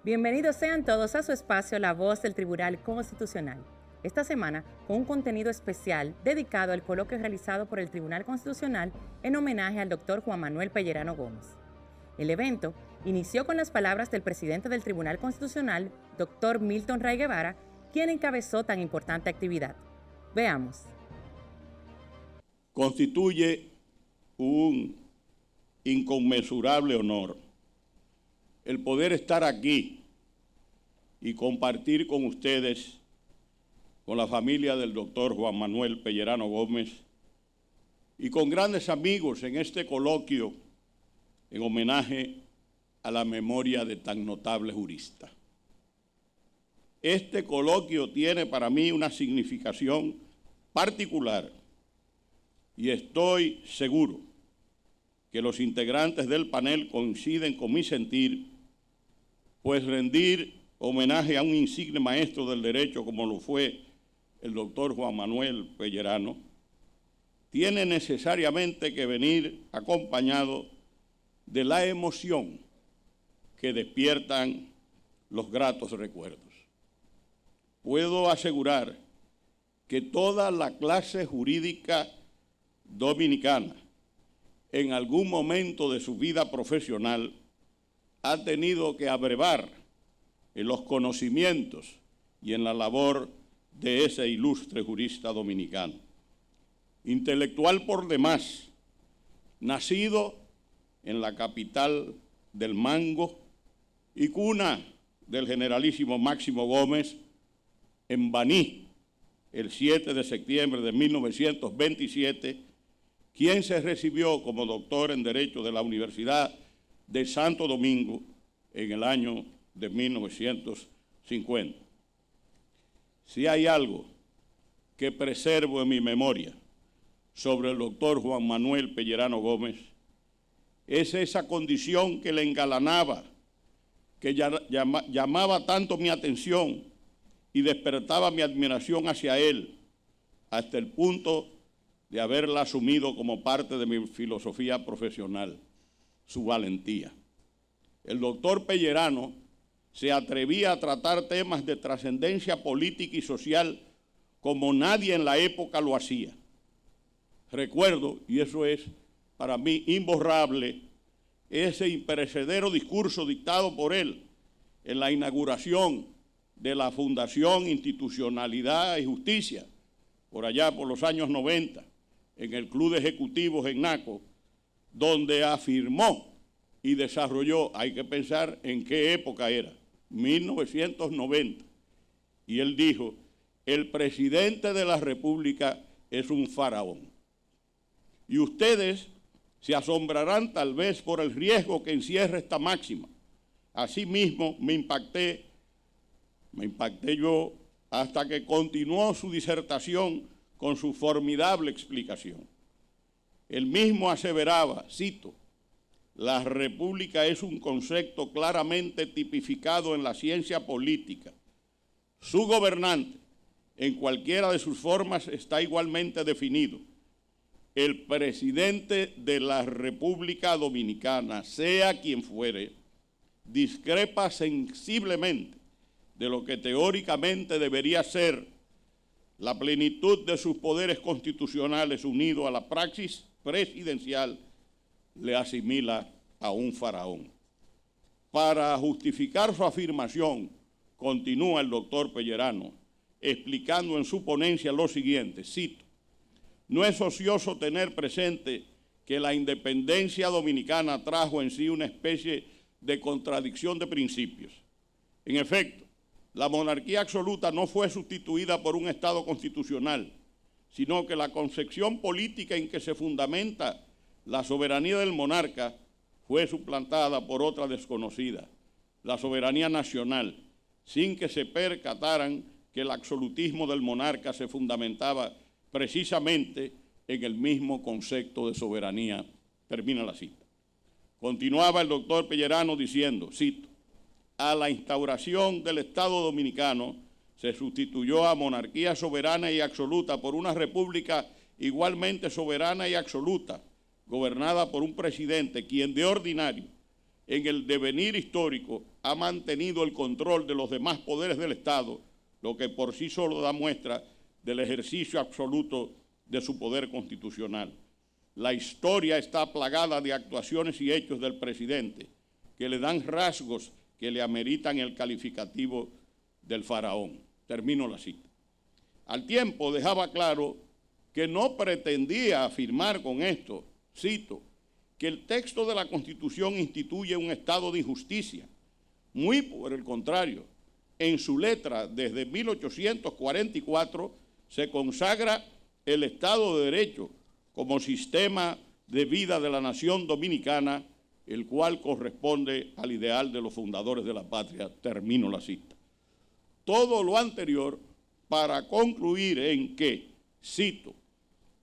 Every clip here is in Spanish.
Bienvenidos sean todos a su espacio La Voz del Tribunal Constitucional. Esta semana, con un contenido especial dedicado al coloquio realizado por el Tribunal Constitucional en homenaje al doctor Juan Manuel Pellerano Gómez. El evento inició con las palabras del presidente del Tribunal Constitucional, doctor Milton Ray Guevara, quien encabezó tan importante actividad. Veamos. Constituye un inconmensurable honor el poder estar aquí y compartir con ustedes, con la familia del doctor Juan Manuel Pellerano Gómez y con grandes amigos en este coloquio en homenaje a la memoria de tan notable jurista. Este coloquio tiene para mí una significación particular y estoy seguro que los integrantes del panel coinciden con mi sentir, pues rendir homenaje a un insigne maestro del derecho como lo fue el doctor Juan Manuel Pellerano, tiene necesariamente que venir acompañado de la emoción que despiertan los gratos recuerdos. Puedo asegurar que toda la clase jurídica dominicana en algún momento de su vida profesional ha tenido que abrevar en los conocimientos y en la labor de ese ilustre jurista dominicano. Intelectual por demás, nacido en la capital del mango y cuna del generalísimo Máximo Gómez, en Baní, el 7 de septiembre de 1927, quien se recibió como doctor en Derecho de la Universidad de Santo Domingo en el año de 1950. Si hay algo que preservo en mi memoria sobre el doctor Juan Manuel Pellerano Gómez, es esa condición que le engalanaba, que llamaba tanto mi atención y despertaba mi admiración hacia él, hasta el punto de haberla asumido como parte de mi filosofía profesional, su valentía. El doctor Pellerano se atrevía a tratar temas de trascendencia política y social como nadie en la época lo hacía. Recuerdo, y eso es para mí imborrable, ese imperecedero discurso dictado por él en la inauguración de la Fundación Institucionalidad y Justicia, por allá por los años 90, en el Club de Ejecutivos en Naco, donde afirmó y desarrolló, hay que pensar en qué época era, 1990, y él dijo: el presidente de la República es un faraón. Y ustedes se asombrarán tal vez por el riesgo que encierra esta máxima. Asimismo, me impacté yo hasta que continuó su disertación con su formidable explicación. Él mismo aseveraba, cito: la república es un concepto claramente tipificado en la ciencia política. Su gobernante, en cualquiera de sus formas, está igualmente definido. El presidente de la República Dominicana, sea quien fuere, discrepa sensiblemente de lo que teóricamente debería ser la plenitud de sus poderes constitucionales unido a la praxis presidencial, le asimila a un faraón. Para justificar su afirmación, continúa el doctor Pellerano, explicando en su ponencia lo siguiente, cito: no es ocioso tener presente que la independencia dominicana trajo en sí una especie de contradicción de principios. En efecto, la monarquía absoluta no fue sustituida por un Estado constitucional, sino que la concepción política en que se fundamenta la soberanía del monarca fue suplantada por otra desconocida, la soberanía nacional, sin que se percataran que el absolutismo del monarca se fundamentaba precisamente en el mismo concepto de soberanía. Termina la cita. Continuaba el doctor Pellerano diciendo, cito: a la instauración del Estado Dominicano se sustituyó a monarquía soberana y absoluta por una república igualmente soberana y absoluta, gobernada por un presidente quien de ordinario en el devenir histórico ha mantenido el control de los demás poderes del Estado, lo que por sí solo da muestra del ejercicio absoluto de su poder constitucional. La historia está plagada de actuaciones y hechos del presidente que le dan rasgos que le ameritan el calificativo del faraón. Termino la cita. Al tiempo dejaba claro que no pretendía afirmar con esto, cito, que el texto de la Constitución instituye un estado de injusticia. Muy por el contrario, en su letra desde 1844 se consagra el Estado de Derecho como sistema de vida de la nación dominicana, el cual corresponde al ideal de los fundadores de la patria. Termino la cita. Todo lo anterior para concluir en que, cito,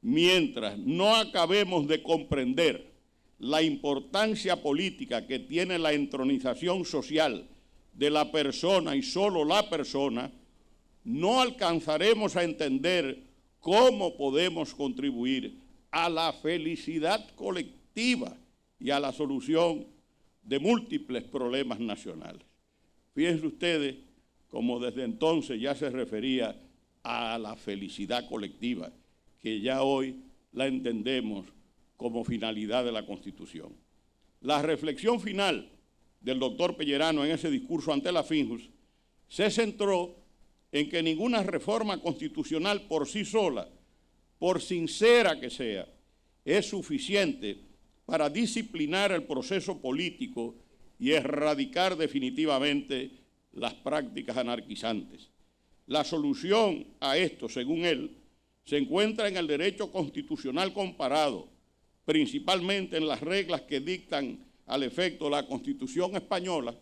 mientras no acabemos de comprender la importancia política que tiene la entronización social de la persona y solo la persona, no alcanzaremos a entender cómo podemos contribuir a la felicidad colectiva y a la solución de múltiples problemas nacionales. Fíjense ustedes cómo desde entonces ya se refería a la felicidad colectiva, que ya hoy la entendemos como finalidad de la Constitución. La reflexión final del doctor Pellerano en ese discurso ante la FINJUS se centró en que ninguna reforma constitucional por sí sola, por sincera que sea, es suficiente para disciplinar el proceso político y erradicar definitivamente las prácticas anarquizantes. La solución a esto, según él, se encuentra en el derecho constitucional comparado, principalmente en las reglas que dictan al efecto la Constitución española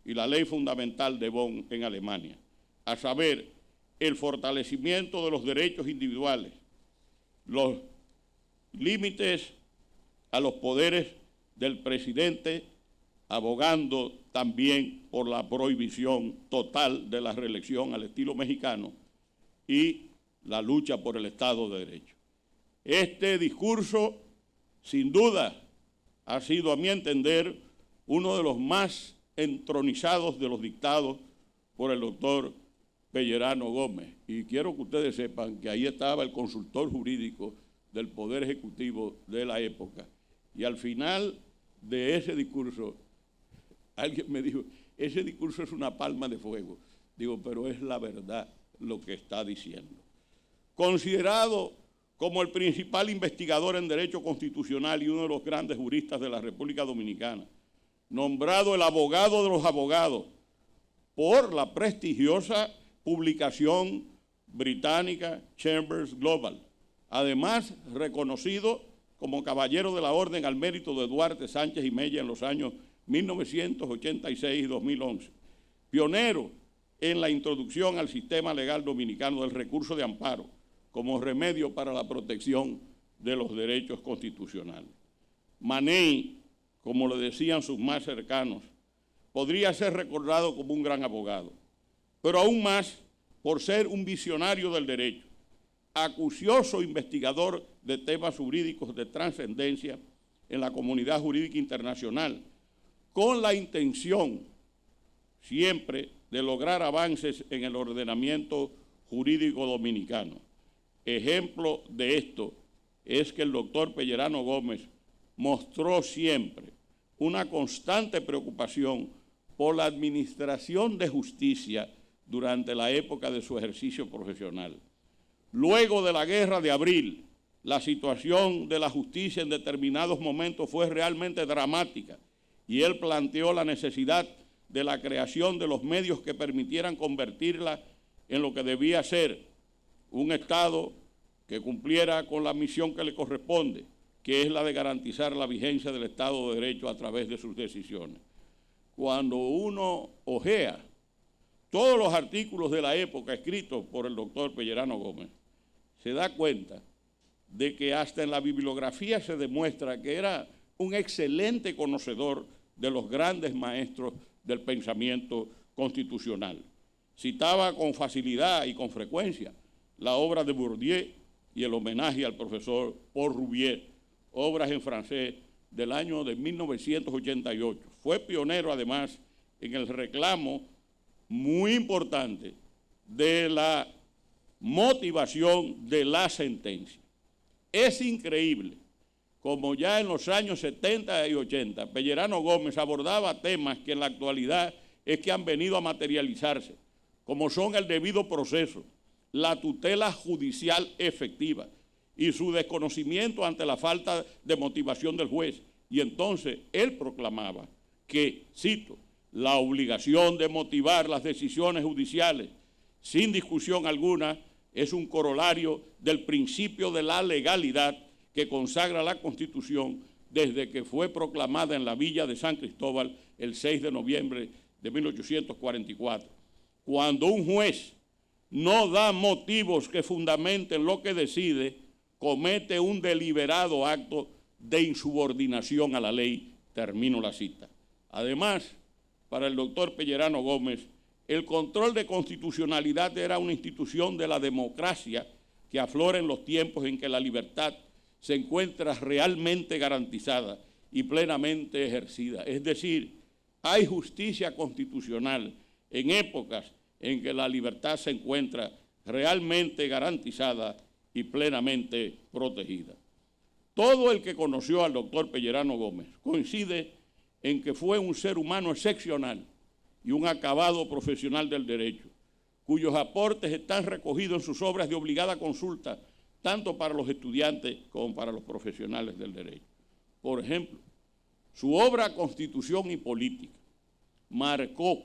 y la Ley Fundamental de Bonn en Alemania, a saber, el fortalecimiento de los derechos individuales, los límites a los poderes del presidente, abogando también por la prohibición total de la reelección al estilo mexicano y la lucha por el Estado de Derecho. Este discurso, sin duda, ha sido, a mi entender, uno de los más entronizados de los dictados por el doctor Pellerano Gómez. Y quiero que ustedes sepan que ahí estaba el consultor jurídico del Poder Ejecutivo de la época. Y al final de ese discurso, alguien me dijo, ese discurso es una palma de fuego. Digo, pero es la verdad lo que está diciendo. Considerado como el principal investigador en derecho constitucional y uno de los grandes juristas de la República Dominicana, nombrado el abogado de los abogados por la prestigiosa publicación británica Chambers Global, además reconocido como caballero de la Orden al Mérito de Duarte, Sánchez y Mella en los años 1986 y 2011, pionero en la introducción al sistema legal dominicano del recurso de amparo como remedio para la protección de los derechos constitucionales. Maney, como le decían sus más cercanos, podría ser recordado como un gran abogado, pero aún más por ser un visionario del derecho, acucioso investigador de temas jurídicos de trascendencia en la comunidad jurídica internacional, con la intención siempre de lograr avances en el ordenamiento jurídico dominicano. Ejemplo de esto es que el doctor Pellerano Gómez mostró siempre una constante preocupación por la administración de justicia durante la época de su ejercicio profesional. Luego de la Guerra de Abril, la situación de la justicia en determinados momentos fue realmente dramática y él planteó la necesidad de la creación de los medios que permitieran convertirla en lo que debía ser un Estado que cumpliera con la misión que le corresponde, que es la de garantizar la vigencia del Estado de Derecho a través de sus decisiones. Cuando uno ojea todos los artículos de la época escritos por el doctor Pellerano Gómez, se da cuenta de que hasta en la bibliografía se demuestra que era un excelente conocedor de los grandes maestros del pensamiento constitucional. Citaba con facilidad y con frecuencia la obra de Bourdieu y el homenaje al profesor Paul Rouvier, obras en francés del año de 1988. Fue pionero, además, en el reclamo muy importante de la motivación de la sentencia. Es increíble como ya en los años 70 y 80, Pellerano Gómez abordaba temas que en la actualidad es que han venido a materializarse, como son el debido proceso, la tutela judicial efectiva y su desconocimiento ante la falta de motivación del juez. Y entonces él proclamaba que, cito, la obligación de motivar las decisiones judiciales sin discusión alguna es un corolario del principio de la legalidad que consagra la Constitución desde que fue proclamada en la villa de San Cristóbal el 6 de noviembre de 1844. Cuando un juez no da motivos que fundamenten lo que decide, comete un deliberado acto de insubordinación a la ley. Termino la cita. Además, para el doctor Pellerano Gómez, el control de constitucionalidad era una institución de la democracia que aflora en los tiempos en que la libertad se encuentra realmente garantizada y plenamente ejercida. Es decir, hay justicia constitucional en épocas en que la libertad se encuentra realmente garantizada y plenamente protegida. Todo el que conoció al doctor Pellerano Gómez coincide en que fue un ser humano excepcional y un acabado profesional del derecho, cuyos aportes están recogidos en sus obras de obligada consulta, tanto para los estudiantes como para los profesionales del derecho. Por ejemplo, su obra Constitución y Política marcó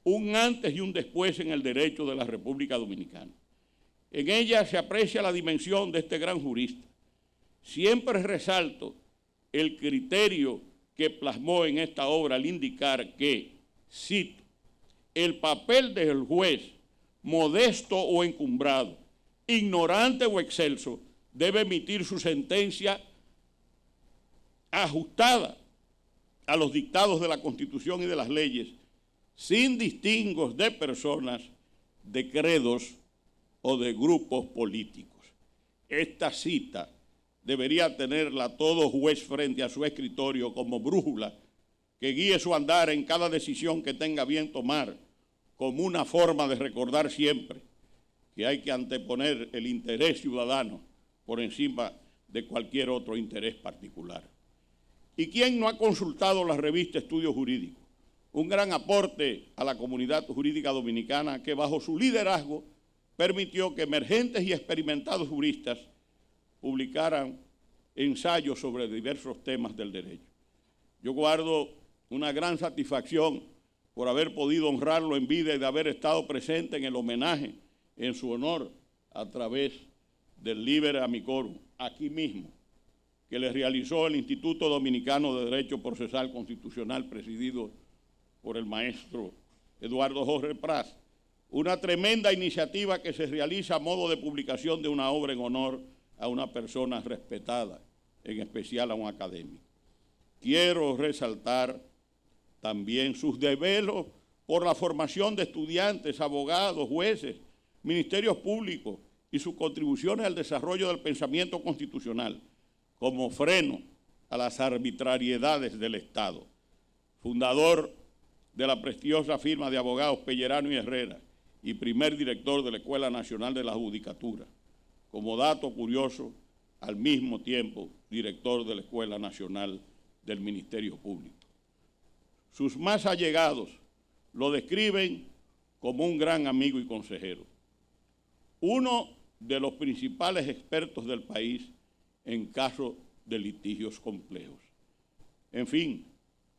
un antes y un después en el derecho de la República Dominicana. En ella se aprecia la dimensión de este gran jurista. Siempre resalto el criterio que plasmó en esta obra al indicar que, cito, el papel del juez, modesto o encumbrado, ignorante o excelso, debe emitir su sentencia ajustada a los dictados de la Constitución y de las leyes, sin distingos de personas, de credos o de grupos políticos. Esta cita debería tenerla todo juez frente a su escritorio como brújula que guíe su andar en cada decisión que tenga bien tomar, como una forma de recordar siempre que hay que anteponer el interés ciudadano por encima de cualquier otro interés particular. ¿Y quién no ha consultado la revista Estudios Jurídicos? Un gran aporte a la comunidad jurídica dominicana que bajo su liderazgo permitió que emergentes y experimentados juristas publicaran ensayos sobre diversos temas del derecho. Yo guardo una gran satisfacción por haber podido honrarlo en vida y de haber estado presente en el homenaje en su honor a través del Liber Amicorum, aquí mismo, que le realizó el Instituto Dominicano de Derecho Procesal Constitucional, presidido por el maestro Eduardo Jorge Pras. Una tremenda iniciativa que se realiza a modo de publicación de una obra en honor a una persona respetada, en especial a un académico. Quiero resaltar también sus desvelos por la formación de estudiantes, abogados, jueces, ministerios públicos y sus contribuciones al desarrollo del pensamiento constitucional como freno a las arbitrariedades del Estado. Fundador de la prestigiosa firma de abogados Pellerano y Herrera y primer director de la Escuela Nacional de la Judicatura. Como dato curioso, al mismo tiempo, director de la Escuela Nacional del Ministerio Público. Sus más allegados lo describen como un gran amigo y consejero. Uno de los principales expertos del país en casos de litigios complejos. En fin,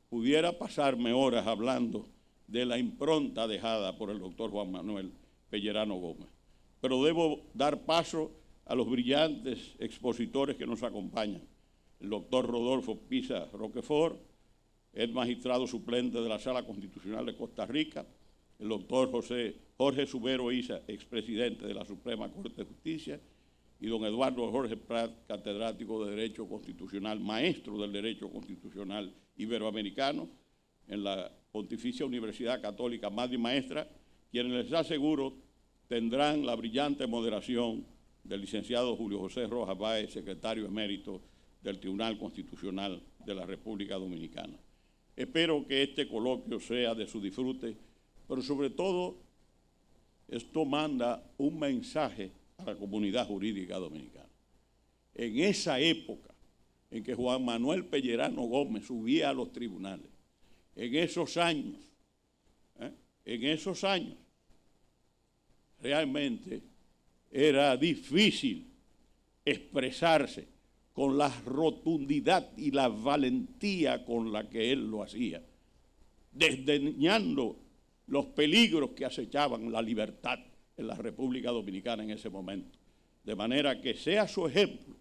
pudiera pasarme horas hablando de la impronta dejada por el doctor Juan Manuel Pellerano Gómez, pero debo dar paso a los brillantes expositores que nos acompañan. El doctor Rodolfo Pisa Roquefort, el magistrado suplente de la Sala Constitucional de Costa Rica, el doctor Jorge Subero Isa, expresidente de la Suprema Corte de Justicia, y don Eduardo Jorge Prat, catedrático de Derecho Constitucional, maestro del Derecho Constitucional Iberoamericano en la Pontificia Universidad Católica Madre y Maestra, quienes les aseguro tendrán la brillante moderación del licenciado Julio José Rojas Báez, secretario emérito del Tribunal Constitucional de la República Dominicana. Espero que este coloquio sea de su disfrute, pero sobre todo esto manda un mensaje a la comunidad jurídica dominicana. En esa época en que Juan Manuel Pellerano Gómez subía a los tribunales, en esos años, realmente era difícil expresarse con la rotundidad y la valentía con la que él lo hacía, desdeñando los peligros que acechaban la libertad en la República Dominicana en ese momento. De manera que sea su ejemplo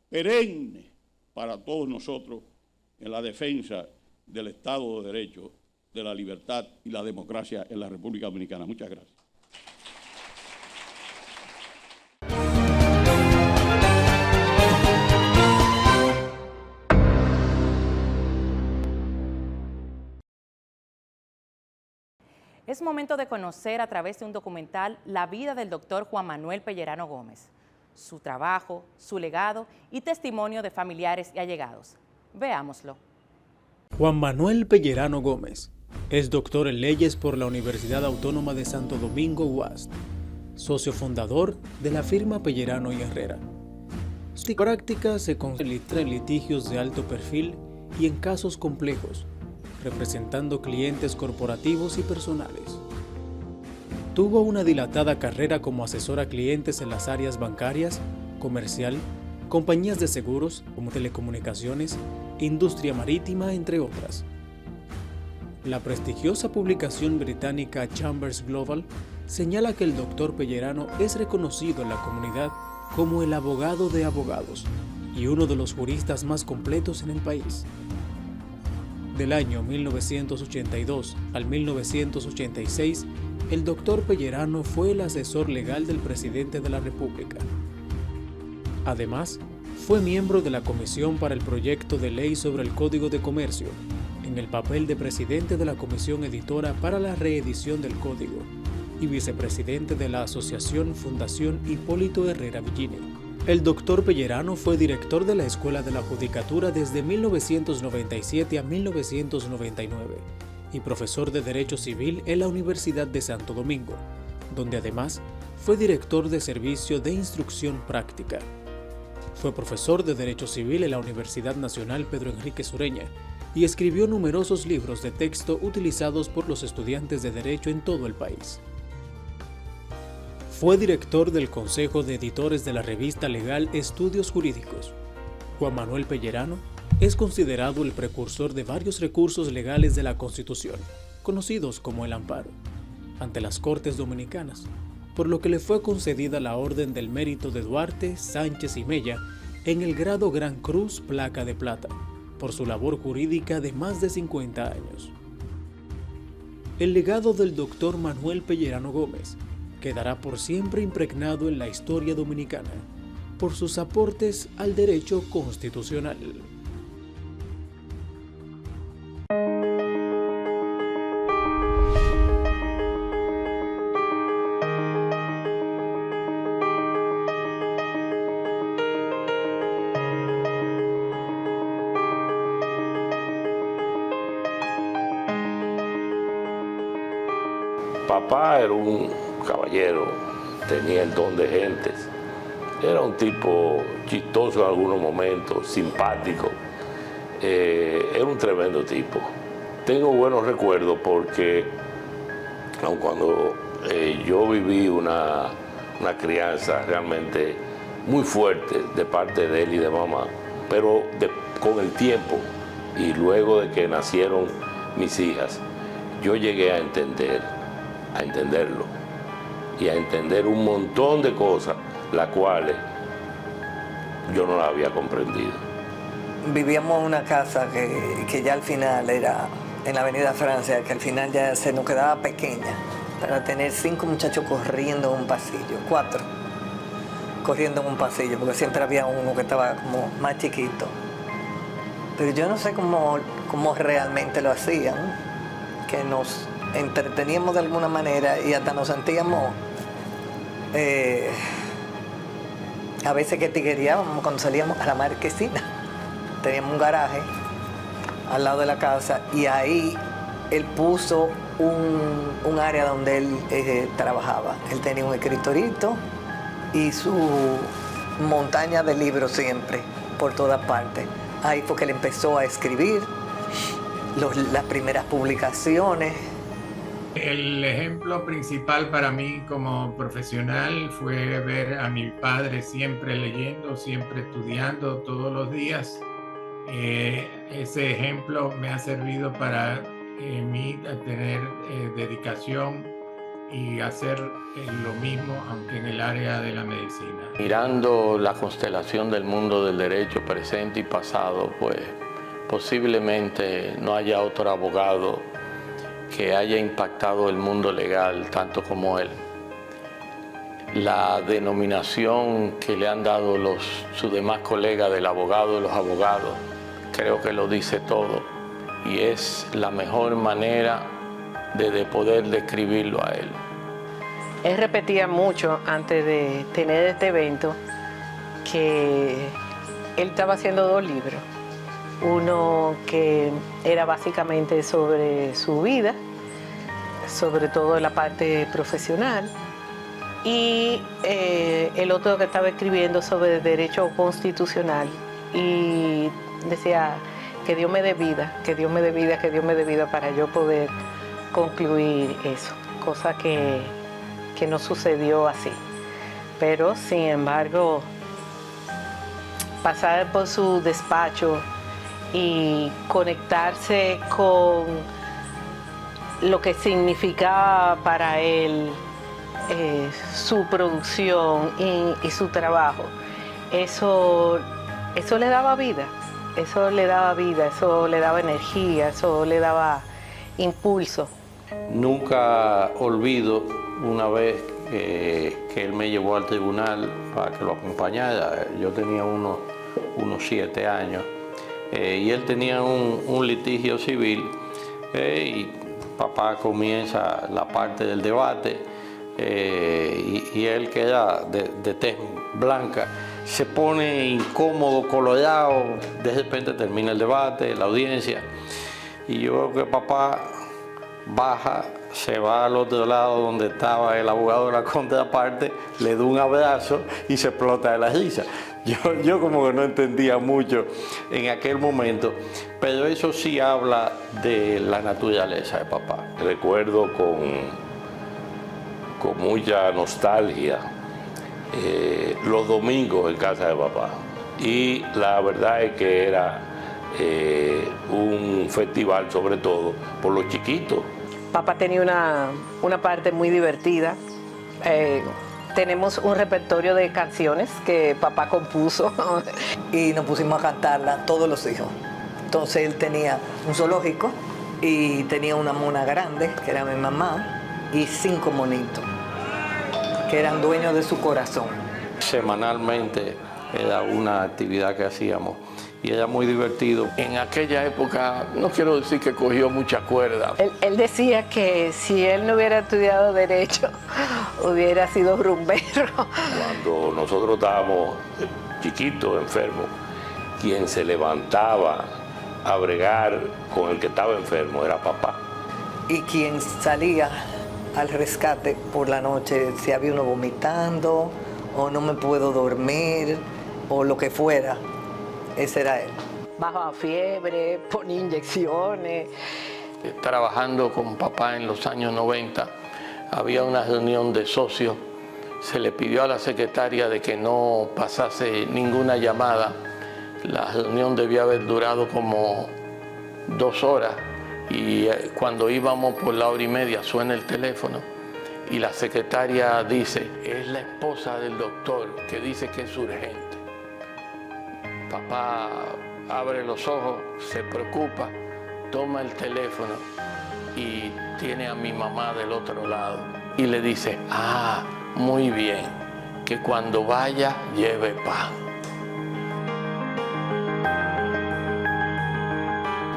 perenne para todos nosotros en la defensa del Estado de Derecho, de la libertad y la democracia en la República Dominicana. Muchas gracias. Es momento de conocer a través de un documental la vida del doctor Juan Manuel Pellerano Gómez, su trabajo, su legado y testimonio de familiares y allegados. Veámoslo. Juan Manuel Pellerano Gómez es doctor en leyes por la Universidad Autónoma de Santo Domingo, UAS, socio fundador de la firma Pellerano y Herrera. Su práctica se concentra en litigios de alto perfil y en casos complejos, representando clientes corporativos y personales. Tuvo una dilatada carrera como asesor a clientes en las áreas bancarias, comercial, compañías de seguros, como telecomunicaciones, industria marítima, entre otras. La prestigiosa publicación británica Chambers Global señala que el doctor Pellerano es reconocido en la comunidad como el abogado de abogados y uno de los juristas más completos en el país. Del año 1982 al 1986, el doctor Pellerano fue el asesor legal del presidente de la República. Además, fue miembro de la Comisión para el Proyecto de Ley sobre el Código de Comercio, en el papel de presidente de la Comisión Editora para la reedición del Código, y vicepresidente de la Asociación Fundación Hipólito Herrera Villini. El doctor Pellerano fue director de la Escuela de la Judicatura desde 1997 a 1999 y profesor de Derecho Civil en la Universidad de Santo Domingo, donde además fue director de Servicio de Instrucción Práctica. Fue profesor de Derecho Civil en la Universidad Nacional Pedro Enrique Sureña y escribió numerosos libros de texto utilizados por los estudiantes de Derecho en todo el país. Fue director del Consejo de Editores de la revista legal Estudios Jurídicos. Juan Manuel Pellerano es considerado el precursor de varios recursos legales de la Constitución, conocidos como el amparo, ante las Cortes Dominicanas, por lo que le fue concedida la Orden del Mérito de Duarte, Sánchez y Mella en el grado Gran Cruz Placa de Plata, por su labor jurídica de más de 50 años. El legado del doctor Manuel Pellerano Gómez quedará por siempre impregnado en la historia dominicana por sus aportes al derecho constitucional. Papá era un caballero, tenía el don de gentes, era un tipo chistoso en algunos momentos, simpático, era un tremendo tipo. Tengo buenos recuerdos porque, aun cuando yo viví una crianza realmente muy fuerte de parte de él y de mamá, pero con el tiempo y luego de que nacieron mis hijas, yo llegué a entenderlo y a entender un montón de cosas, las cuales yo no las había comprendido. Vivíamos en una casa que ya al final era en la Avenida Francia, que al final ya se nos quedaba pequeña, para tener 5 muchachos corriendo en un pasillo, 4 corriendo en un pasillo, porque siempre había uno que estaba como más chiquito. Pero yo no sé cómo realmente lo hacían, que nos entreteníamos de alguna manera y hasta nos sentíamos a veces que tiguereábamos cuando salíamos a la Marquesina. Teníamos un garaje al lado de la casa y ahí él puso un área donde él trabajaba. Él tenía un escritorito y su montaña de libros siempre, por todas partes. Ahí fue que él empezó a escribir las primeras publicaciones. El ejemplo principal para mí como profesional fue ver a mi padre siempre leyendo, siempre estudiando todos los días. Ese ejemplo me ha servido para mí tener dedicación y hacer lo mismo, aunque en el área de la medicina. Mirando la constelación del mundo del derecho presente y pasado, pues posiblemente no haya otro abogado que haya impactado el mundo legal tanto como él. La denominación que le han dado sus demás colegas del abogado de los abogados, creo que lo dice todo y es la mejor manera de poder describirlo a él. Él repetía mucho antes de tener este evento que él estaba haciendo 2 libros. Uno que era básicamente sobre su vida, sobre todo la parte profesional, y el otro que estaba escribiendo sobre derecho constitucional. Y decía que Dios me dé vida, que Dios me dé vida, que Dios me dé vida para yo poder concluir eso, cosa que no sucedió así. Pero sin embargo, pasar por su despacho y conectarse con lo que significaba para él su producción y su trabajo, eso le daba vida, eso le daba energía, eso le daba impulso. Nunca olvido una vez que él me llevó al tribunal para que lo acompañara. Yo tenía unos 7 años y él tenía un litigio civil y papá comienza la parte del debate y él, que era de tez blanca, se pone incómodo, colorado. De repente termina el debate, la audiencia, y yo veo que papá baja, se va al otro lado donde estaba el abogado de la contraparte, le da un abrazo y se explota de la risa. Yo como que no entendía mucho en aquel momento, pero eso sí habla de la naturaleza de papá. Recuerdo con mucha nostalgia los domingos en casa de papá, y la verdad es que era un festival sobre todo por los chiquitos. Papá tenía una parte muy divertida. Tenemos un repertorio de canciones que papá compuso. Y nos pusimos a cantarla todos los hijos. Entonces él tenía un zoológico y tenía una mona grande, que era mi mamá, y 5 monitos, que eran dueños de su corazón. Semanalmente era una actividad que hacíamos y era muy divertido. En aquella época, no quiero decir que cogió mucha cuerda. Él decía que si él no hubiera estudiado Derecho, hubiera sido rumbero. Cuando nosotros estábamos chiquitos, enfermos, quien se levantaba a bregar con el que estaba enfermo era papá. Y quien salía al rescate por la noche, si había uno vomitando, o no me puedo dormir, o lo que fuera, ese era él. Bajaba fiebre, ponía inyecciones. Trabajando con papá en los años 90, había una reunión de socios. Se le pidió a la secretaria de que no pasase ninguna llamada. La reunión debía haber durado como 2 horas. Y cuando íbamos por la 1:30 suena el teléfono y la secretaria dice: es la esposa del doctor que dice que es urgente. Papá abre los ojos, se preocupa, toma el teléfono y tiene a mi mamá del otro lado y le dice: ah, muy bien, que cuando vaya lleve pan.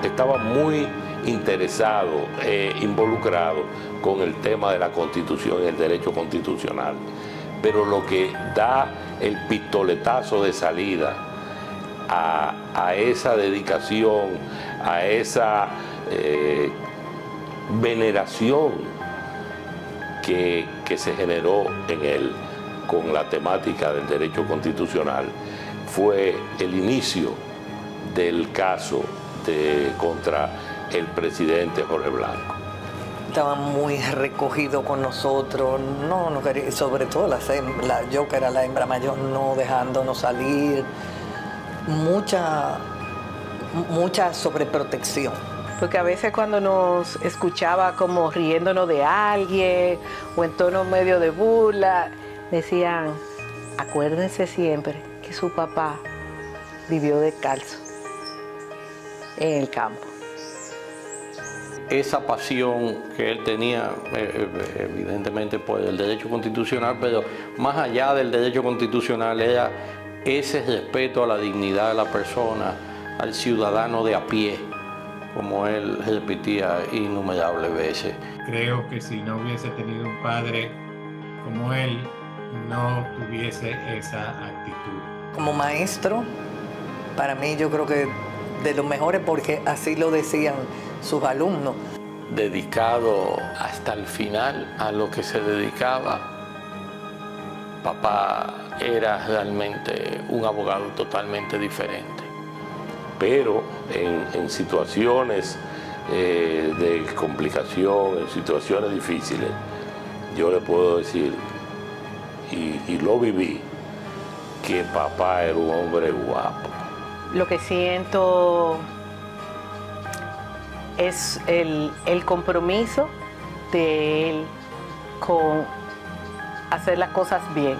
Estaba muy interesado, involucrado con el tema de la Constitución y el derecho constitucional. Pero lo que da el pistoletazo de salida a esa dedicación, a esa veneración que se generó en él con la temática del derecho constitucional, fue el inicio del caso contra el presidente Jorge Blanco. Estaba muy recogido con nosotros, no quería, sobre todo yo que era la hembra mayor, no dejándonos salir, mucha sobreprotección. Porque a veces cuando nos escuchaba como riéndonos de alguien o en tono medio de burla, decían, acuérdense siempre que su papá vivió descalzo en el campo. Esa pasión que él tenía, evidentemente por el derecho constitucional, pero más allá del derecho constitucional era ese respeto a la dignidad de la persona, al ciudadano de a pie, como él repetía innumerables veces. Creo que si no hubiese tenido un padre como él, no tuviese esa actitud. Como maestro, para mí yo creo que de los mejores, porque así lo decían sus alumnos. Dedicado hasta el final a lo que se dedicaba, papá era realmente un abogado totalmente diferente. Pero en situaciones de complicación, en situaciones difíciles, yo le puedo decir, y lo viví, que papá era un hombre guapo. Lo que siento es el compromiso de él con hacer las cosas bien.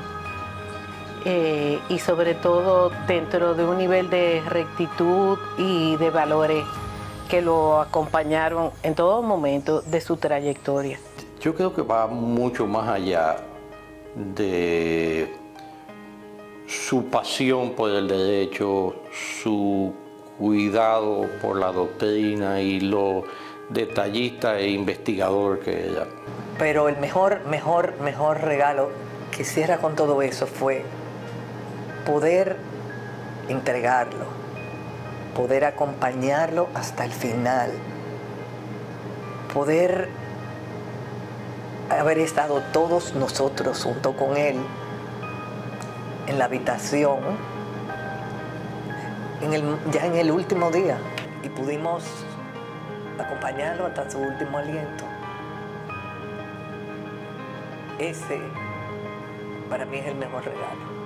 Y sobre todo dentro de un nivel de rectitud y de valores que lo acompañaron en todo momento de su trayectoria. Yo creo que va mucho más allá de su pasión por el derecho, su cuidado por la doctrina y lo detallista e investigador que era. Pero el mejor regalo que cierra con todo eso fue poder entregarlo, poder acompañarlo hasta el final, poder haber estado todos nosotros junto con él en la habitación, ya en el último día, y pudimos acompañarlo hasta su último aliento. Ese, para mí, es el mejor regalo.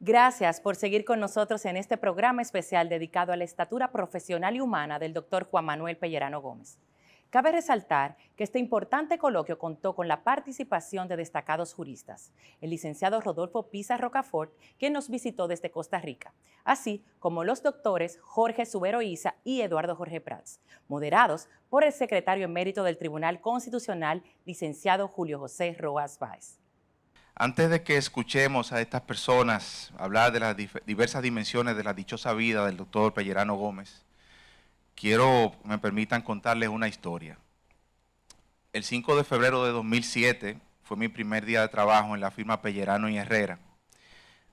Gracias por seguir con nosotros en este programa especial dedicado a la estatura profesional y humana del Dr. Juan Manuel Pellerano Gómez. Cabe resaltar que este importante coloquio contó con la participación de destacados juristas, el licenciado Rodolfo Pisa Rocafort, quien nos visitó desde Costa Rica, así como los doctores Jorge Subero Isa y Eduardo Jorge Prats, moderados por el secretario emérito del Tribunal Constitucional, licenciado Julio José Rojas Báez. Antes de que escuchemos a estas personas hablar de las diversas dimensiones de la dichosa vida del doctor Pellerano Gómez, me permitan contarles una historia. El 5 de febrero de 2007 fue mi primer día de trabajo en la firma Pellerano y Herrera.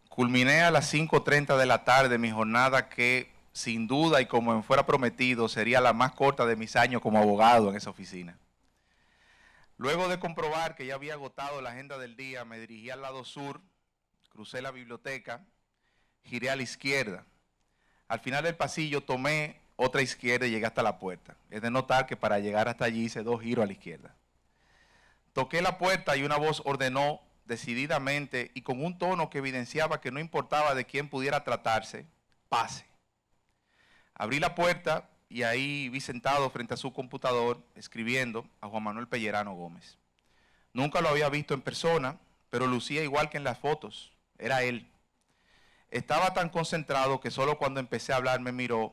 Culminé a las 5:30 de la tarde mi jornada que, sin duda y como me fuera prometido, sería la más corta de mis años como abogado en esa oficina. Luego de comprobar que ya había agotado la agenda del día, me dirigí al lado sur, crucé la biblioteca, giré a la izquierda. Al final del pasillo tomé otra izquierda y llegué hasta la puerta. Es de notar que para llegar hasta allí hice 2 giros a la izquierda. Toqué la puerta y una voz ordenó decididamente y con un tono que evidenciaba que no importaba de quién pudiera tratarse, pase. Abrí la puerta y ahí vi sentado frente a su computador escribiendo a Juan Manuel Pellerano Gómez. Nunca lo había visto en persona, pero lucía igual que en las fotos. Era él. Estaba tan concentrado que solo cuando empecé a hablar me miró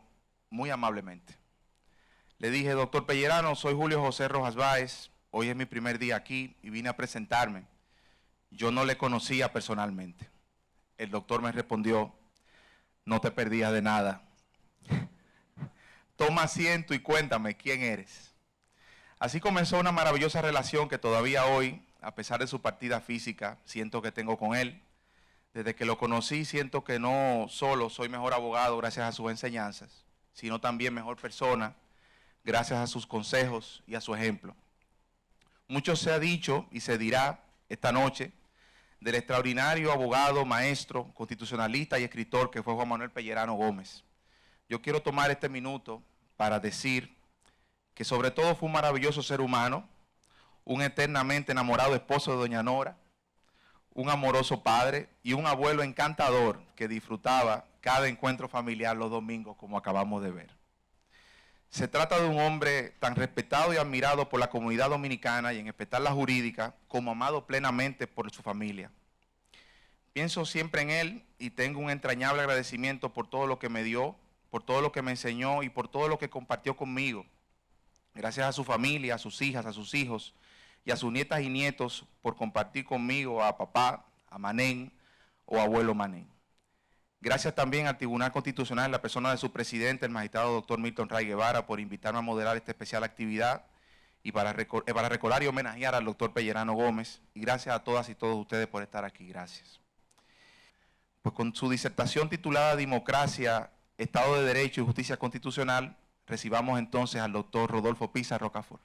muy amablemente. Le dije: doctor Pellerano, soy Julio José Rojas Báez. Hoy es mi primer día aquí y vine a presentarme. Yo no le conocía personalmente. El doctor me respondió: no te perdías de nada. Toma asiento y cuéntame quién eres. Así comenzó una maravillosa relación que todavía hoy, a pesar de su partida física, siento que tengo con él. Desde que lo conocí siento que no solo soy mejor abogado gracias a sus enseñanzas, sino también mejor persona gracias a sus consejos y a su ejemplo. Mucho se ha dicho y se dirá esta noche del extraordinario abogado, maestro, constitucionalista y escritor que fue Juan Manuel Pellerano Gómez. Yo quiero tomar este minuto para decir que sobre todo fue un maravilloso ser humano, un eternamente enamorado esposo de doña Nora, un amoroso padre y un abuelo encantador que disfrutaba cada encuentro familiar los domingos, como acabamos de ver. Se trata de un hombre tan respetado y admirado por la comunidad dominicana y en especial la jurídica, como amado plenamente por su familia. Pienso siempre en él y tengo un entrañable agradecimiento por todo lo que me dio, por todo lo que me enseñó y por todo lo que compartió conmigo. Gracias a su familia, a sus hijas, a sus hijos y a sus nietas y nietos por compartir conmigo a papá, a Manén o abuelo Manén. Gracias también al Tribunal Constitucional, en la persona de su presidente, el magistrado doctor Milton Ray Guevara, por invitarme a moderar esta especial actividad y para recordar y homenajear al doctor Pellerano Gómez. Y gracias a todas y todos ustedes por estar aquí. Gracias. Pues con su disertación titulada Democracia, Estado de Derecho y Justicia Constitucional, recibamos entonces al doctor Rodolfo Pizar Rocafort.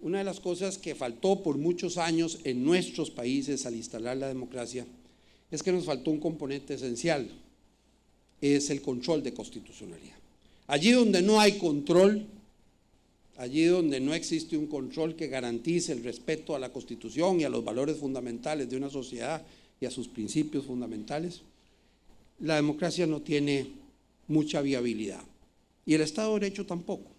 Una de las cosas que faltó por muchos años en nuestros países al instalar la democracia es que nos faltó un componente esencial, es el control de constitucionalidad. Allí donde no hay control, allí donde no existe un control que garantice el respeto a la Constitución y a los valores fundamentales de una sociedad y a sus principios fundamentales, la democracia no tiene mucha viabilidad y el Estado de Derecho tampoco.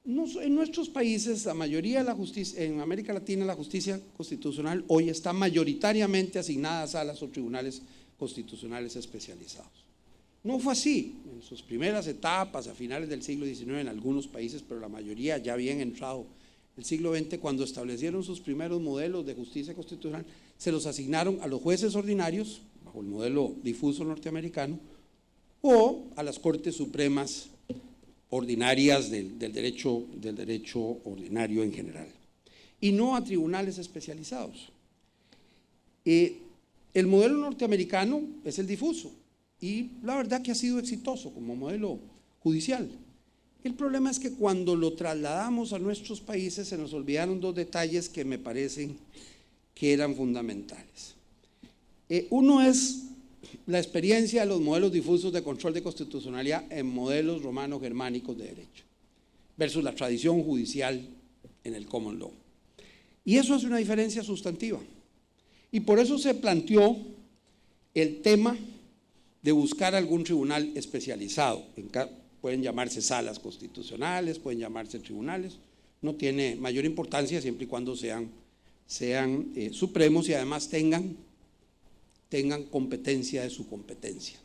En nuestros países, la mayoría de la justicia, en América Latina, la justicia constitucional hoy está mayoritariamente asignada a salas o tribunales constitucionales especializados. No fue así en sus primeras etapas, a finales del siglo XIX en algunos países, pero la mayoría ya habían entrado el siglo XX, cuando establecieron sus primeros modelos de justicia constitucional, se los asignaron a los jueces ordinarios, bajo el modelo difuso norteamericano, o a las Cortes Supremas ordinarias del derecho ordinario en general, y no a tribunales especializados. El modelo norteamericano es el difuso, y la verdad que ha sido exitoso como modelo judicial. El problema es que cuando lo trasladamos a nuestros países se nos olvidaron 2 detalles que me parecen que eran fundamentales. Uno es la experiencia de los modelos difusos de control de constitucionalidad en modelos romano-germánicos de derecho versus la tradición judicial en el common law. Y eso hace una diferencia sustantiva. Y por eso se planteó el tema de buscar algún tribunal especializado. Pueden llamarse salas constitucionales, pueden llamarse tribunales, no tiene mayor importancia siempre y cuando sean supremos y además tengan competencia de su competencia,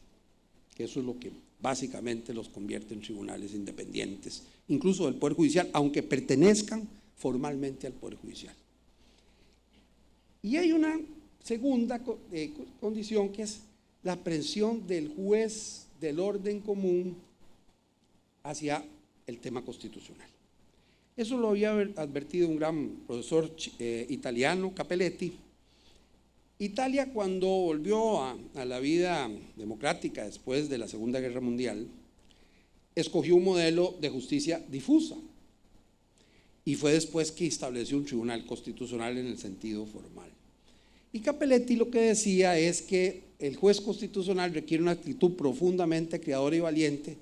que eso es lo que básicamente los convierte en tribunales independientes, incluso del Poder Judicial, aunque pertenezcan formalmente al Poder Judicial. Y hay una segunda condición, que es la presión del juez del orden común hacia el tema constitucional. Eso lo había advertido un gran profesor italiano, Capelletti. Italia, cuando volvió a la vida democrática después de la Segunda Guerra Mundial, escogió un modelo de justicia difusa y fue después que estableció un tribunal constitucional en el sentido formal. Y Capelletti lo que decía es que el juez constitucional requiere una actitud profundamente creadora y valiente,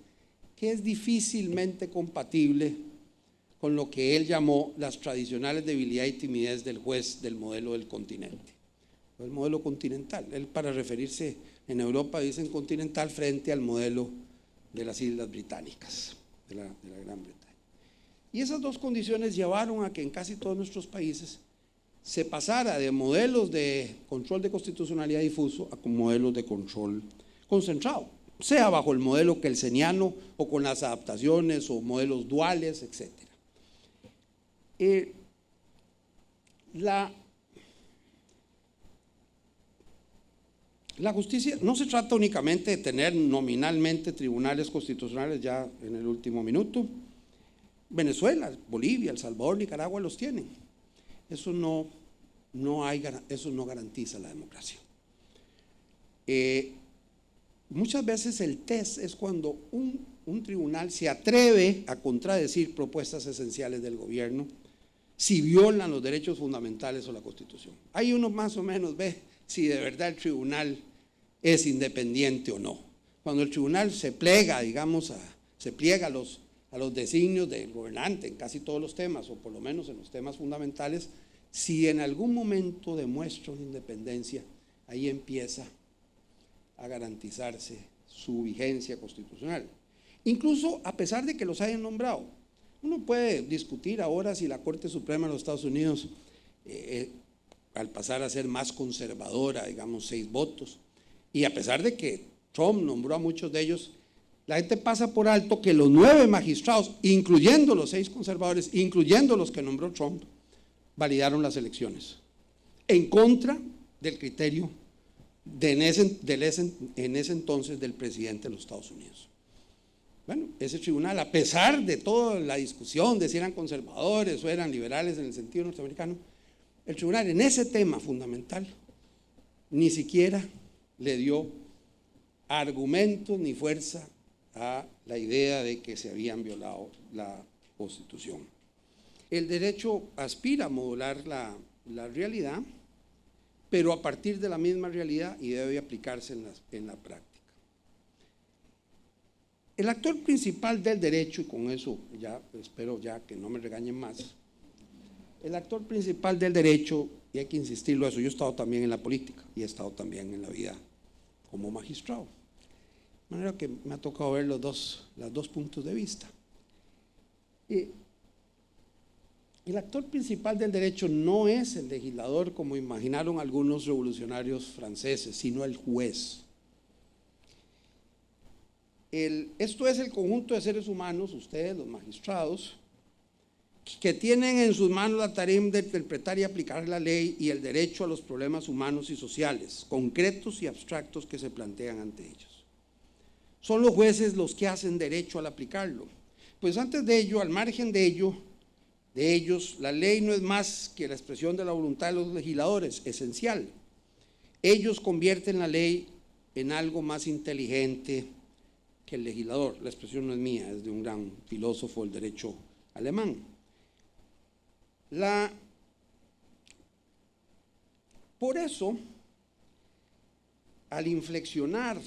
que es difícilmente compatible con lo que él llamó las tradicionales debilidad y timidez del juez del modelo del continente, el modelo continental. Él, para referirse en Europa, dicen continental frente al modelo de las Islas Británicas, de la Gran Bretaña. Y esas dos condiciones llevaron a que en casi todos nuestros países se pasara de modelos de control de constitucionalidad difuso a modelos de control concentrado, sea bajo el modelo kelseniano o con las adaptaciones o modelos duales, etc. La justicia no se trata únicamente de tener nominalmente tribunales constitucionales, ya en el último minuto. Venezuela, Bolivia, El Salvador, Nicaragua los tienen. Eso no garantiza la democracia. Muchas veces el test es cuando un tribunal se atreve a contradecir propuestas esenciales del gobierno si violan los derechos fundamentales o la Constitución. Ahí uno más o menos ve si de verdad el tribunal es independiente o no. Cuando el tribunal se plega, digamos, se pliega a los designios del gobernante en casi todos los temas, o por lo menos en los temas fundamentales, si en algún momento demuestra una independencia, ahí empieza a garantizarse su vigencia constitucional. Incluso a pesar de que los hayan nombrado. Uno puede discutir ahora si la Corte Suprema de los Estados Unidos, al pasar a ser más conservadora, digamos 6 votos, y a pesar de que Trump nombró a muchos de ellos, la gente pasa por alto que los 9 magistrados, incluyendo los 6 conservadores, incluyendo los que nombró Trump, validaron las elecciones en contra del criterio en ese entonces del presidente de los Estados Unidos. Bueno, ese tribunal, a pesar de toda la discusión de si eran conservadores o eran liberales en el sentido norteamericano, el tribunal en ese tema fundamental ni siquiera le dio argumentos ni fuerza a la idea de que se habían violado la Constitución. El derecho aspira a modular la realidad, pero a partir de la misma realidad, y debe aplicarse en la práctica. El actor principal del derecho, y con eso ya espero ya que no me regañen más, el actor principal del derecho, y hay que insistirlo eso, yo he estado también en la política y he estado también en la vida como magistrado, de manera que me ha tocado ver los dos puntos de vista. El actor principal del derecho no es el legislador, como imaginaron algunos revolucionarios franceses, sino el juez. Esto es el conjunto de seres humanos, ustedes, los magistrados, que tienen en sus manos la tarea de interpretar y aplicar la ley y el derecho a los problemas humanos y sociales, concretos y abstractos que se plantean ante ellos. Son los jueces los que hacen derecho al aplicarlo. Pues antes de ello, al margen de ellos, la ley no es más que la expresión de la voluntad de los legisladores, esencial. Ellos convierten la ley en algo más inteligente que el legislador. La expresión no es mía, es de un gran filósofo del derecho alemán. Por eso, al inflexionar,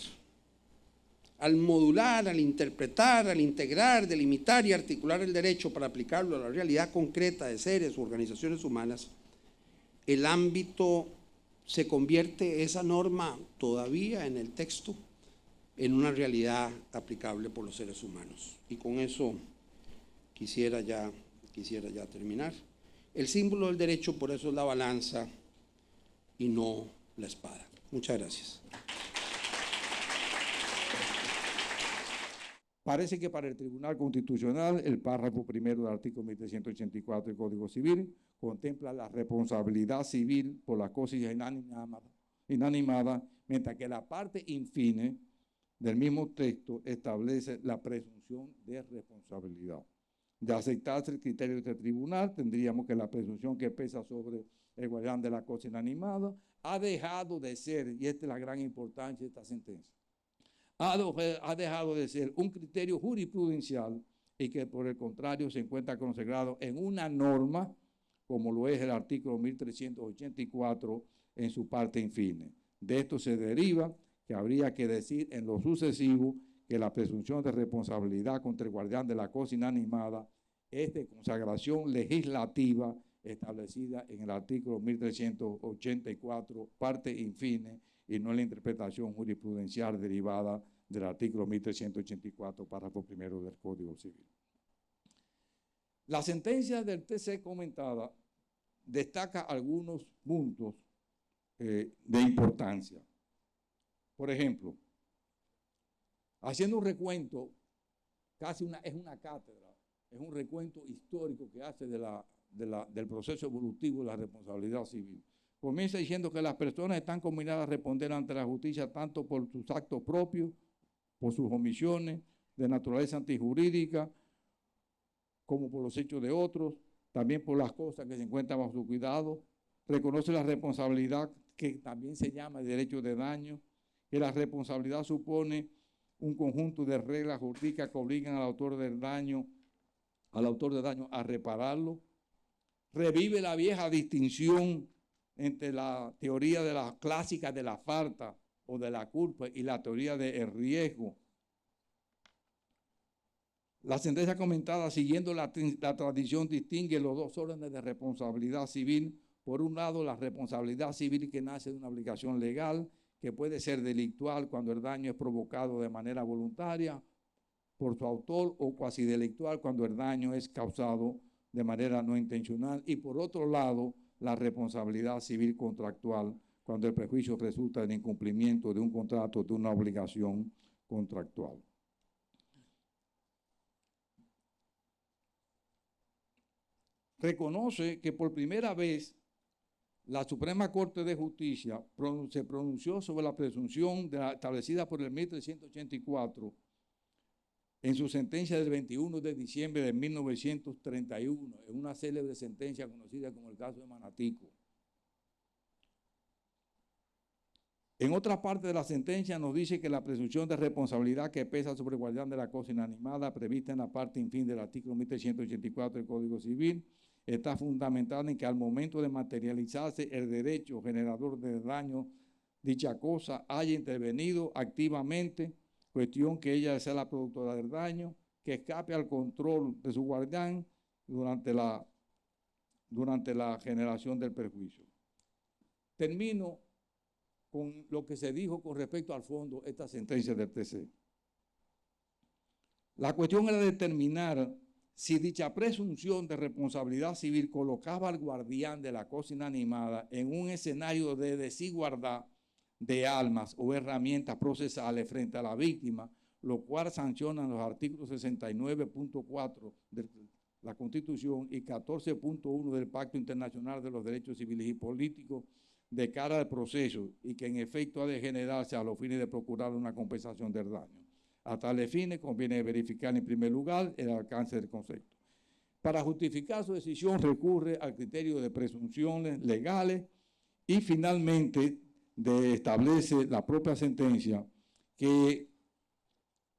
al modular, al interpretar, al integrar, delimitar y articular el derecho para aplicarlo a la realidad concreta de seres u organizaciones humanas, el ámbito se convierte, esa norma todavía en el texto, en una realidad aplicable por los seres humanos. Y con eso quisiera ya terminar. El símbolo del derecho, por eso, es la balanza y no la espada. Muchas gracias. Parece que para el Tribunal Constitucional el párrafo primero del artículo 1384 del Código Civil contempla la responsabilidad civil por la cosa inanimada, mientras que la parte infine del mismo texto establece la presunción de responsabilidad. De aceptarse el criterio de este tribunal, tendríamos que la presunción que pesa sobre el guardián de la cosa inanimada ha dejado de ser, y esta es la gran importancia de esta sentencia, ha dejado de ser un criterio jurisprudencial y que por el contrario se encuentra consagrado en una norma, como lo es el artículo 1384 en su parte infine. De esto se deriva que habría que decir en lo sucesivo que la presunción de responsabilidad contra el guardián de la cosa inanimada es de consagración legislativa establecida en el artículo 1384, parte infine, y no en la interpretación jurisprudencial derivada del artículo 1384, párrafo primero del Código Civil. La sentencia del TC comentada destaca algunos puntos de importancia. Por ejemplo, haciendo un recuento, es una cátedra, es un recuento histórico que hace del proceso evolutivo de la responsabilidad civil. Comienza diciendo que las personas están combinadas a responder ante la justicia tanto por sus actos propios, por sus omisiones de naturaleza antijurídica, como por los hechos de otros, también por las cosas que se encuentran bajo su cuidado. Reconoce la responsabilidad, que también se llama derecho de daño, que la responsabilidad supone un conjunto de reglas jurídicas que obligan al autor del daño a repararlo. Revive la vieja distinción entre la teoría de la clásica de la falta o de la culpa y la teoría del riesgo. La sentencia comentada, siguiendo la tradición, distingue los dos órdenes de responsabilidad civil. Por un lado, la responsabilidad civil que nace de una obligación legal, que puede ser delictual cuando el daño es provocado de manera voluntaria por su autor, o cuasi delictual cuando el daño es causado de manera no intencional. Y por otro lado, la responsabilidad civil contractual, cuando el perjuicio resulta del incumplimiento de un contrato, de una obligación contractual. Reconoce que por primera vez la Suprema Corte de Justicia se pronunció sobre la presunción establecida por el 1384 en su sentencia del 21 de diciembre de 1931, en una célebre sentencia conocida como el caso de Manatico. En otra parte de la sentencia nos dice que la presunción de responsabilidad que pesa sobre el guardián de la cosa inanimada, prevista en la parte infin del artículo 1384 del Código Civil, está fundamentada en que al momento de materializarse el derecho generador de daño, dicha cosa haya intervenido activamente, cuestión que ella sea la productora del daño, que escape al control de su guardián durante la generación del perjuicio. Termino con lo que se dijo con respecto al fondo, esta sentencia del TC. La cuestión era determinar si dicha presunción de responsabilidad civil colocaba al guardián de la cosa inanimada en un escenario de desigualdad de armas o herramientas procesales frente a la víctima, lo cual sancionan los artículos 69.4 de la Constitución y 14.1 del Pacto Internacional de los Derechos Civiles y Políticos de cara al proceso, y que en efecto ha de generarse a los fines de procurar una compensación del daño. A tales fines conviene verificar en primer lugar el alcance del concepto. Para justificar su decisión recurre al criterio de presunciones legales y finalmente establece la propia sentencia que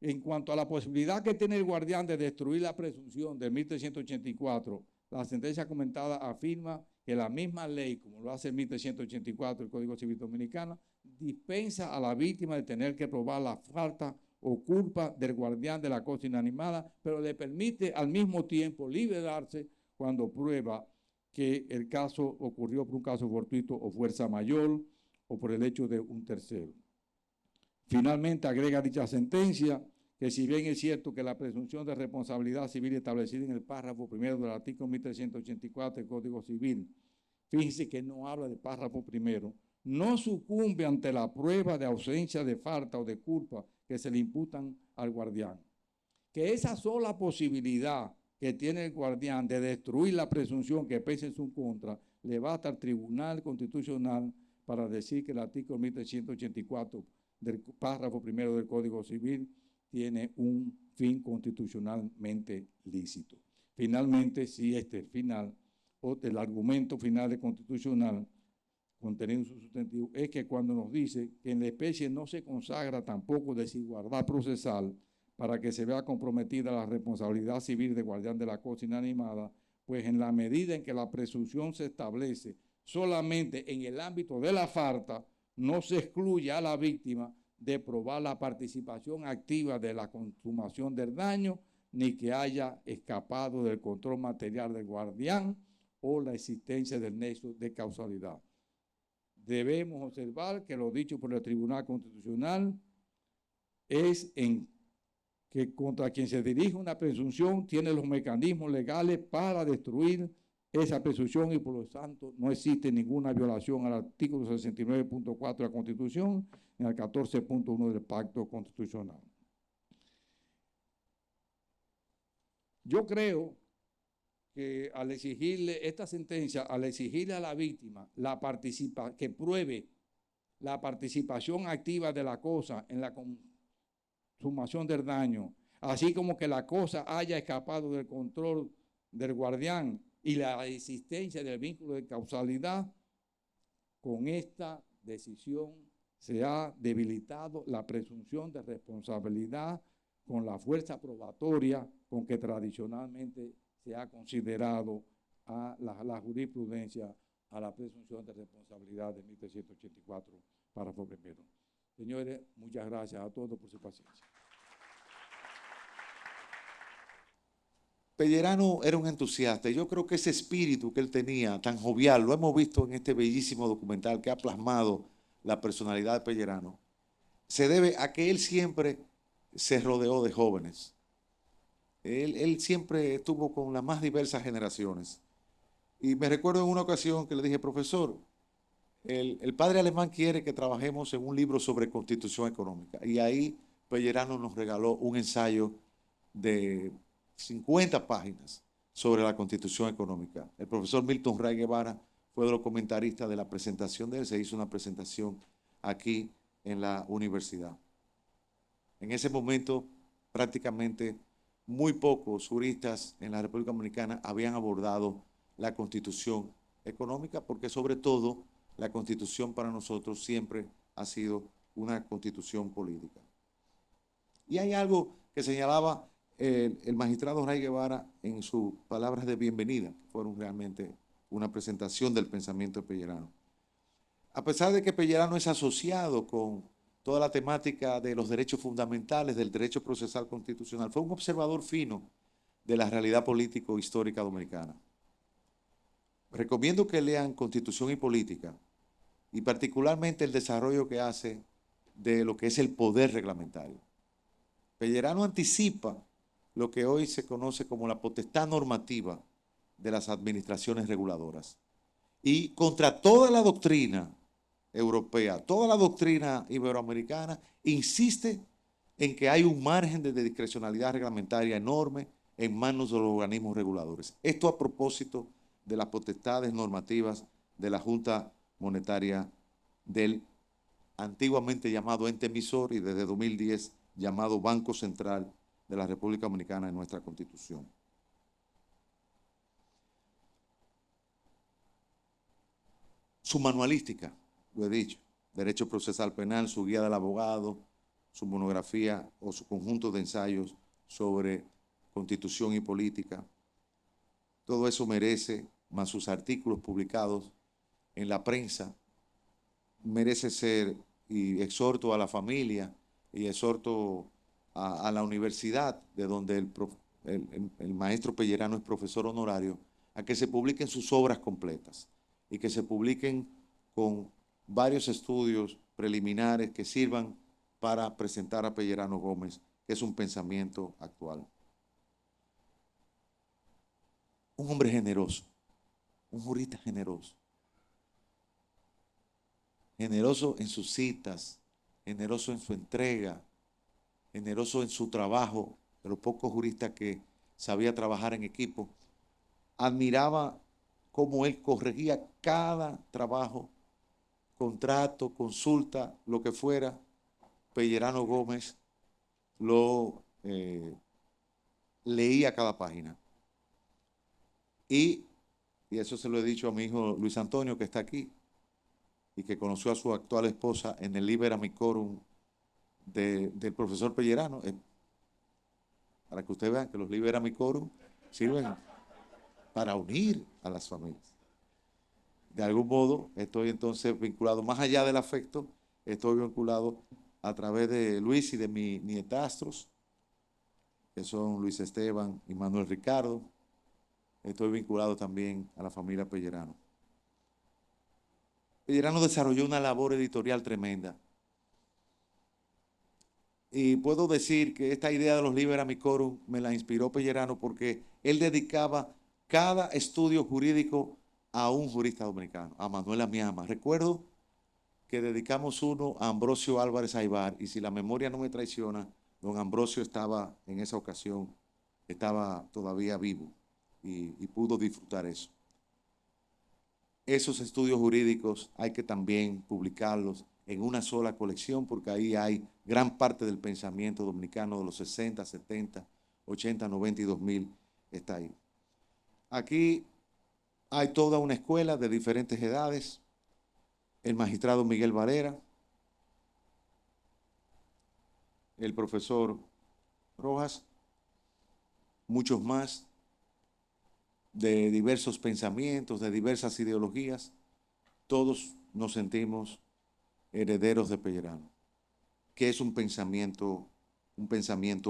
en cuanto a la posibilidad que tiene el guardián de destruir la presunción del 1384, la sentencia comentada afirma que la misma ley, como lo hace el 1384 del Código Civil Dominicano, dispensa a la víctima de tener que probar la falta o culpa del guardián de la cosa inanimada, pero le permite al mismo tiempo liberarse cuando prueba que el caso ocurrió por un caso fortuito o fuerza mayor o por el hecho de un tercero. Finalmente agrega dicha sentencia que si bien es cierto que la presunción de responsabilidad civil establecida en el párrafo primero del artículo 1384 del Código Civil, fíjense que no habla del párrafo primero, no sucumbe ante la prueba de ausencia de falta o de culpa que se le imputan al guardián. Que esa sola posibilidad que tiene el guardián de destruir la presunción que pese en su contra, le basta al Tribunal Constitucional para decir que el artículo 1384 del párrafo primero del Código Civil tiene un fin constitucionalmente lícito. Finalmente, si el argumento final del Constitucional contenido en su sustantivo es que cuando nos dice que en la especie no se consagra tampoco desigualdad procesal para que se vea comprometida la responsabilidad civil de guardián de la cosa inanimada, pues en la medida en que la presunción se establece Solamente en el ámbito de la falta no se excluye a la víctima de probar la participación activa de la consumación del daño, ni que haya escapado del control material del guardián o la existencia del nexo de causalidad. Debemos observar que lo dicho por el Tribunal Constitucional es que contra quien se dirige una presunción tiene los mecanismos legales para destruir esa presunción y por lo tanto no existe ninguna violación al artículo 69.4 de la Constitución ni al 14.1 del Pacto Constitucional. Yo creo que al exigirle esta sentencia, al exigirle a la víctima que pruebe la participación activa de la cosa en la consumación del daño, así como que la cosa haya escapado del control del guardián y la existencia del vínculo de causalidad, con esta decisión se ha debilitado la presunción de responsabilidad con la fuerza probatoria con que tradicionalmente se ha considerado a la jurisprudencia a la presunción de responsabilidad de 1384, párrafo primero. Señores, muchas gracias a todos por su paciencia. Pellerano era un entusiasta y yo creo que ese espíritu que él tenía, tan jovial, lo hemos visto en este bellísimo documental que ha plasmado la personalidad de Pellerano, se debe a que él siempre se rodeó de jóvenes. Él siempre estuvo con las más diversas generaciones. Y me recuerdo en una ocasión que le dije, profesor, el padre alemán quiere que trabajemos en un libro sobre constitución económica. Y ahí Pellerano nos regaló un ensayo de 50 páginas sobre la constitución económica. El profesor Milton Ray Guevara fue de los comentaristas de la presentación de él. Se hizo una presentación aquí en la universidad. En ese momento, prácticamente muy pocos juristas en la República Dominicana habían abordado la constitución económica, porque sobre todo la constitución para nosotros siempre ha sido una constitución política. Y hay algo que señalaba el magistrado Ray Guevara en sus palabras de bienvenida, que fueron realmente una presentación del pensamiento de Pellerano. A pesar de que Pellerano es asociado con toda la temática de los derechos fundamentales, del derecho procesal constitucional, fue un observador fino de la realidad político-histórica dominicana. Recomiendo que lean Constitución y Política, y particularmente el desarrollo que hace de lo que es el poder reglamentario. Pellerano anticipa lo que hoy se conoce como la potestad normativa de las administraciones reguladoras. Y contra toda la doctrina europea, toda la doctrina iberoamericana, insiste en que hay un margen de discrecionalidad reglamentaria enorme en manos de los organismos reguladores. Esto a propósito de las potestades normativas de la Junta Monetaria del antiguamente llamado ente emisor y desde 2010 llamado Banco Central de la República Dominicana en nuestra Constitución. Su manualística, lo he dicho, Derecho Procesal Penal, su guía del abogado, su monografía o su conjunto de ensayos sobre Constitución y Política, todo eso merece, más sus artículos publicados en la prensa, merece ser, y exhorto a la familia y exhorto a la universidad, de donde el maestro Pellerano es profesor honorario, a que se publiquen sus obras completas y que se publiquen con varios estudios preliminares que sirvan para presentar a Pellerano Gómez, que es un pensamiento actual. Un hombre generoso, un jurista generoso. Generoso en sus citas, generoso en su entrega, generoso en su trabajo, de los pocos juristas que sabía trabajar en equipo. Admiraba cómo él corregía cada trabajo, contrato, consulta, lo que fuera. Pellerano Gómez lo leía cada página. Y eso se lo he dicho a mi hijo Luis Antonio, que está aquí, y que conoció a su actual esposa en el Liber Amicorum del profesor Pellerano, para que ustedes vean que los Liber Amicorum sirven para unir a las familias. de algún modo estoy entonces vinculado, más allá del afecto, estoy vinculado a través de Luis y de mis nietastros, que son Luis Esteban y Manuel Ricardo. Estoy vinculado también a la familia Pellerano. Pellerano desarrolló una labor editorial tremenda. Y puedo decir que esta idea de los Liber Amicorum me la inspiró Pellerano porque él dedicaba cada estudio jurídico a un jurista dominicano, a Manuel Amiama. Recuerdo que dedicamos uno a Ambrosio Álvarez Aybar, y si la memoria no me traiciona, don Ambrosio estaba en esa ocasión, estaba todavía vivo y pudo disfrutar eso. Esos estudios jurídicos hay que también publicarlos en una sola colección, porque ahí hay gran parte del pensamiento dominicano de los 60, 70, 80, 90 y 2000 está ahí. Aquí hay toda una escuela de diferentes edades. El magistrado Miguel Varela, el profesor Rojas, muchos más de diversos pensamientos, de diversas ideologías. Todos nos sentimos herederos de Pellerano, que es un pensamiento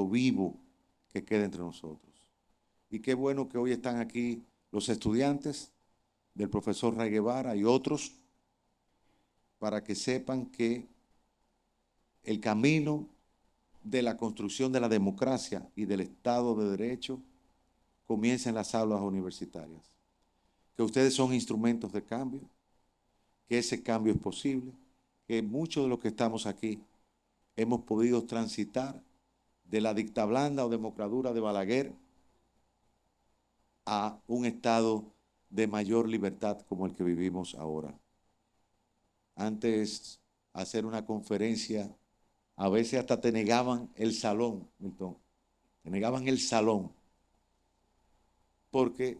vivo que queda entre nosotros. Y qué bueno que hoy están aquí los estudiantes del profesor Ray Guevara y otros, para que sepan que el camino de la construcción de la democracia y del Estado de Derecho comienza en las aulas universitarias, que ustedes son instrumentos de cambio, que ese cambio es posible, que muchos de los que estamos aquí hemos podido transitar de la dictablanda o democradura de Balaguer a un estado de mayor libertad como el que vivimos ahora. Antes, hacer una conferencia, a veces hasta te negaban el salón, Milton, te negaban el salón, porque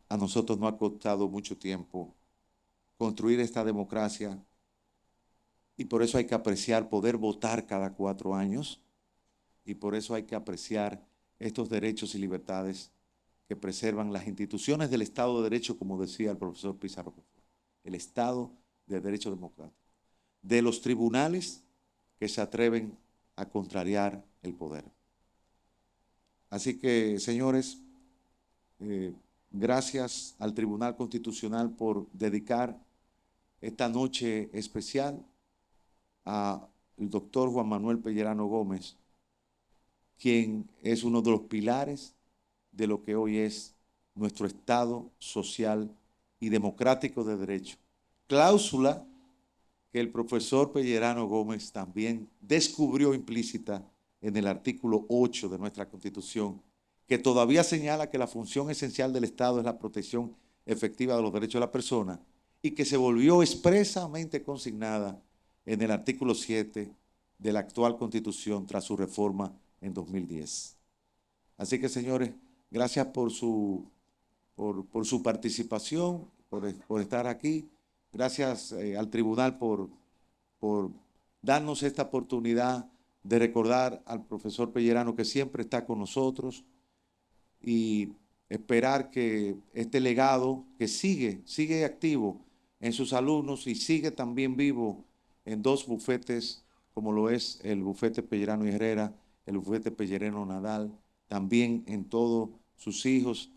a nosotros nos ha costado mucho tiempo construir esta democracia, y por eso hay que apreciar poder votar cada 4 años, y por eso hay que apreciar estos derechos y libertades que preservan las instituciones del Estado de Derecho, como decía el profesor Pizarro, el Estado de Derecho Democrático, de los tribunales que se atreven a contrariar el poder. Así que, señores, gracias al Tribunal Constitucional por dedicar esta noche especial al doctor Juan Manuel Pellerano Gómez, quien es uno de los pilares de lo que hoy es nuestro Estado social y democrático de derecho. Cláusula que el profesor Pellerano Gómez también descubrió implícita en el artículo 8 de nuestra Constitución, que todavía señala que la función esencial del Estado es la protección efectiva de los derechos de la persona, y que se volvió expresamente consignada en el artículo 7 de la actual Constitución tras su reforma en 2010. Así que, señores, gracias por su participación, por estar aquí. Gracias al tribunal por darnos esta oportunidad de recordar al profesor Pellerano, que siempre está con nosotros, y esperar que este legado, que sigue activo en sus alumnos y sigue también vivo en 2 bufetes, como lo es el bufete Pellerano y Herrera, el bufete Pellerano Nadal, también en todos sus hijos,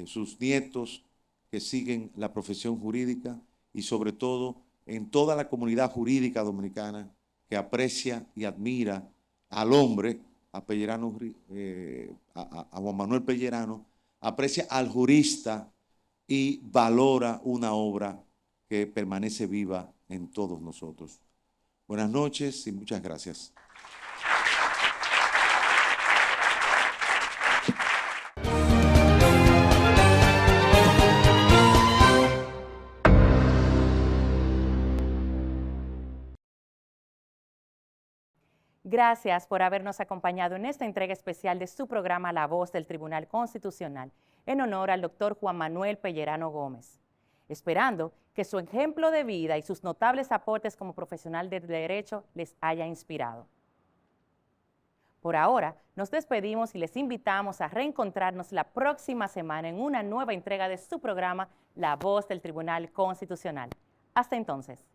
sus nietos que siguen la profesión jurídica, y sobre todo en toda la comunidad jurídica dominicana que aprecia y admira al hombre, a Pellerano, a Juan Manuel Pellerano, aprecia al jurista y valora una obra que permanece viva en todos nosotros. Buenas noches y muchas gracias. Gracias por habernos acompañado en esta entrega especial de su programa La Voz del Tribunal Constitucional, en honor al doctor Juan Manuel Pellerano Gómez, esperando que su ejemplo de vida y sus notables aportes como profesional del derecho les haya inspirado. Por ahora, nos despedimos y les invitamos a reencontrarnos la próxima semana en una nueva entrega de su programa La Voz del Tribunal Constitucional. Hasta entonces.